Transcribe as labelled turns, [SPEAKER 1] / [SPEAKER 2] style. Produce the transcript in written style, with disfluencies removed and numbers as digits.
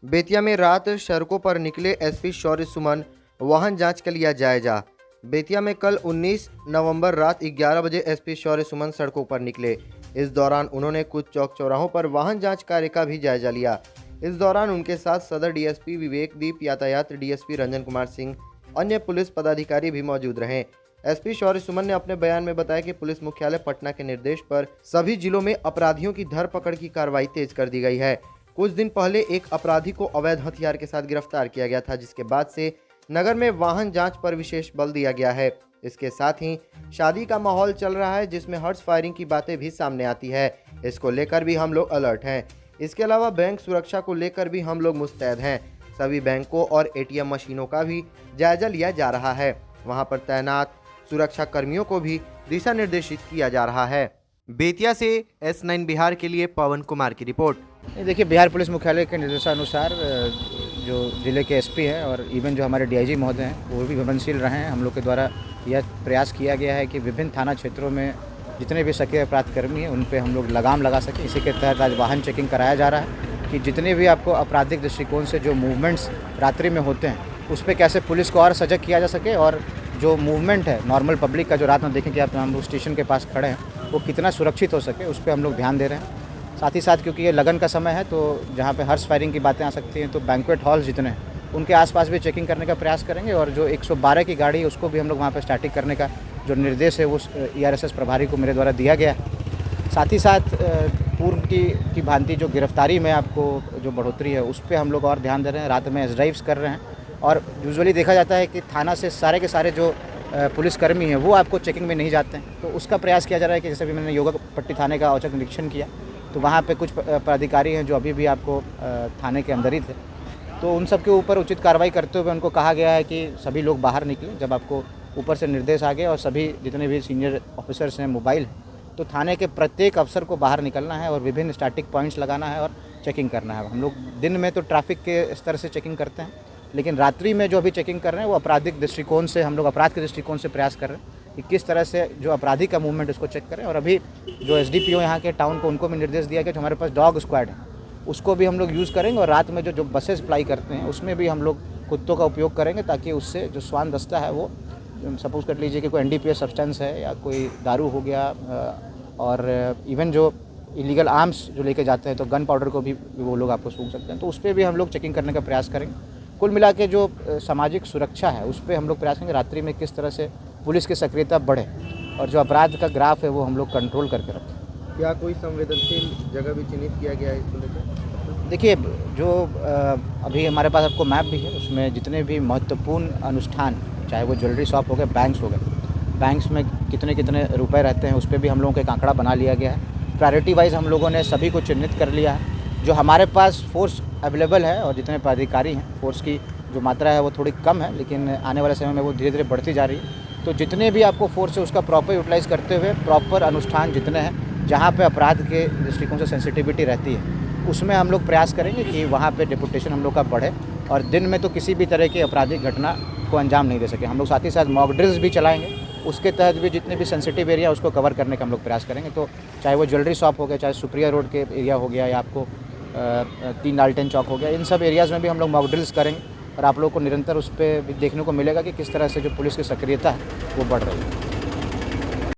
[SPEAKER 1] बेतिया में रात सड़कों पर निकले एसपी शौर्य सुमन, वाहन जांच का लिया जायजा। बेतिया में कल 19 नवंबर रात 11 बजे एसपी शौर्य सुमन सड़कों पर निकले। इस दौरान उन्होंने कुछ चौक चौराहों पर वाहन जांच कार्य का भी जायजा लिया। इस दौरान उनके साथ सदर डीएसपी विवेक दीप, यातायात डीएसपी रंजन कुमार सिंह, अन्य पुलिस पदाधिकारी भी मौजूद रहे। एसपी शौर्य सुमन ने अपने बयान में बताया कि पुलिस मुख्यालय पटना के निर्देश पर सभी जिलों में अपराधियों की धरपकड़ की कार्रवाई तेज कर दी गई है। कुछ दिन पहले एक अपराधी को अवैध हथियार के साथ गिरफ्तार किया गया था, जिसके बाद से नगर में वाहन जांच पर विशेष बल दिया गया है। इसके साथ ही शादी का माहौल चल रहा है, जिसमें हर्ष फायरिंग की बातें भी सामने आती है। इसको लेकर भी हम लोग अलर्ट हैं। इसके अलावा बैंक सुरक्षा को लेकर भी हम लोग मुस्तैद हैं। सभी बैंकों और एटीएम मशीनों का भी जायजा लिया जा रहा है। वहां पर तैनात सुरक्षा कर्मियों को भी दिशा निर्देशित किया जा रहा है। बेतिया से S9 बिहार के लिए पवन कुमार की रिपोर्ट।
[SPEAKER 2] देखिए, बिहार पुलिस मुख्यालय के निर्देशानुसार जो जिले के एसपी हैं और इवन जो हमारे डीआईजी महोदय हैं वो भी भवनशील रहे हैं। हम लोग के द्वारा यह प्रयास किया गया है कि विभिन्न थाना क्षेत्रों में जितने भी सक्रिय अपराधकर्मी हैं उन पे हम लोग लगाम लगा सकें। इसी के तहत आज वाहन चेकिंग कराया जा रहा है कि जितने भी आपको आपराधिक दृष्टिकोण से जो मूवमेंट्स रात्रि में होते हैं उस पर कैसे पुलिस को और सजग किया जा सके, और जो मूवमेंट है नॉर्मल पब्लिक का जो रात में देखें कि आप हम लोग स्टेशन के पास खड़े हैं वो कितना सुरक्षित हो सके, उस पर हम लोग ध्यान दे रहे हैं। साथ ही साथ क्योंकि ये लगन का समय है तो जहाँ पे हर्ष फायरिंग की बातें आ सकती हैं, तो बैंक्वेट हॉल जितने हैं उनके आसपास भी चेकिंग करने का प्रयास करेंगे। और जो 112 की गाड़ी है उसको भी हम लोग वहाँ पे स्टैटिक करने का जो निर्देश है वो ERSS प्रभारी को मेरे द्वारा दिया गया है। साथ ही साथ पूर्व की भांति जो गिरफ्तारी में आपको जो बढ़ोतरी है उस पर हम लोग और ध्यान दे रहे हैं। रात में ड्राइव्स कर रहे हैं और यूजुअली देखा जाता है कि थाना से सारे के सारे जो पुलिसकर्मी हैं वो आपको चेकिंग में नहीं जाते हैं, तो उसका प्रयास किया जा रहा है कि जैसे भी मैंने योगा पट्टी थाने का औचक निरीक्षण किया तो वहाँ पे कुछ पदाधिकारी हैं जो अभी भी आपको थाने के अंदर ही थे, तो उन सब के ऊपर उचित कार्रवाई करते हुए उनको कहा गया है कि सभी लोग बाहर निकलें। जब आपको ऊपर से निर्देश आ गए और सभी जितने भी सीनियर ऑफिसर्स हैं मोबाइल, तो थाने के प्रत्येक अफसर को बाहर निकलना है और विभिन्न स्टैटिक पॉइंट्स लगाना है और चेकिंग करना है। हम लोग दिन में तो ट्रैफिक के स्तर से चेकिंग करते हैं, लेकिन रात्रि में जो अभी चेकिंग कर रहे हैं वो आपराधिक दृष्टिकोण से हम लोग अपराध के दृष्टिकोण से प्रयास कर रहे हैं कि किस तरह से जो अपराधी का मूवमेंट उसको चेक करें। और अभी जो SDPO यहाँ के टाउन को उनको भी निर्देश दिया गया कि हमारे पास डॉग स्क्वाड है उसको भी हम लोग यूज़ करेंगे, और रात में जो बसेस अप्लाई करते हैं उसमें भी हम लोग कुत्तों का उपयोग करेंगे, ताकि उससे जो स्वान दस्ता है वो सपोज कर लीजिए कि कोई NDPS सब्सटेंस है या कोई दारू हो गया, और इवन जो इलीगल आर्म्स जो लेके जाते हैं तो गन पाउडर को भी वो लोग आपको सूंघ सकते हैं, तो उस पर भी हम लोग चेकिंग करने का प्रयास करेंगे। कुल मिला के जो सामाजिक सुरक्षा है उस पर हम लोग प्रयास करेंगे रात्रि में किस तरह से पुलिस की सक्रियता बढ़े और जो अपराध का ग्राफ है वो हम लोग कंट्रोल करके रखें।
[SPEAKER 1] क्या कोई संवेदनशील जगह भी चिन्हित किया गया है इसको लेकर?
[SPEAKER 2] देखिए, जो अभी हमारे पास आपको मैप भी है, उसमें जितने भी महत्वपूर्ण अनुष्ठान, चाहे वो ज्वेलरी शॉप हो गए, बैंक्स हो गए, बैंक्स में कितने कितने रुपए रहते हैं उस पर भी हम लोगों का एक आंकड़ा बना लिया गया है। प्रायोरिटी वाइज हम लोगों ने सभी को चिन्हित कर लिया है। जो हमारे पास फोर्स अवेलेबल है और जितने पदाधिकारी हैं, फोर्स की जो मात्रा है वो थोड़ी कम है, लेकिन आने वाले समय में वो धीरे धीरे बढ़ती जा रही है। तो जितने भी आपको फोर्स है उसका प्रॉपर यूटिलाइज़ करते हुए प्रॉपर अनुष्ठान जितने हैं जहाँ पे अपराध के दृष्टिकोण से सेंसिटिविटी रहती है उसमें हम लोग प्रयास करेंगे कि वहाँ पे डिपुटेशन हम लोग का बढ़े, और दिन में तो किसी भी तरह की आपराधिक घटना को अंजाम नहीं दे सके। हम लोग साथ ही साथ मॉक ड्रिल्स भी चलाएँगे, उसके तहत भी जितने भी सेंसिटिव एरिया उसको कवर करने का हम लोग प्रयास करेंगे। तो चाहे वो ज्वेलरी शॉप हो गया, चाहे सुप्रिया रोड के एरिया हो गया, या आपको 3 लालटेन चौक हो गया, इन सब एरियाज़ में भी हम लोग मॉक ड्रिल्स करेंगे और आप लोगों को निरंतर उस पर देखने को मिलेगा कि किस तरह से जो पुलिस की सक्रियता है वो बढ़ रही है।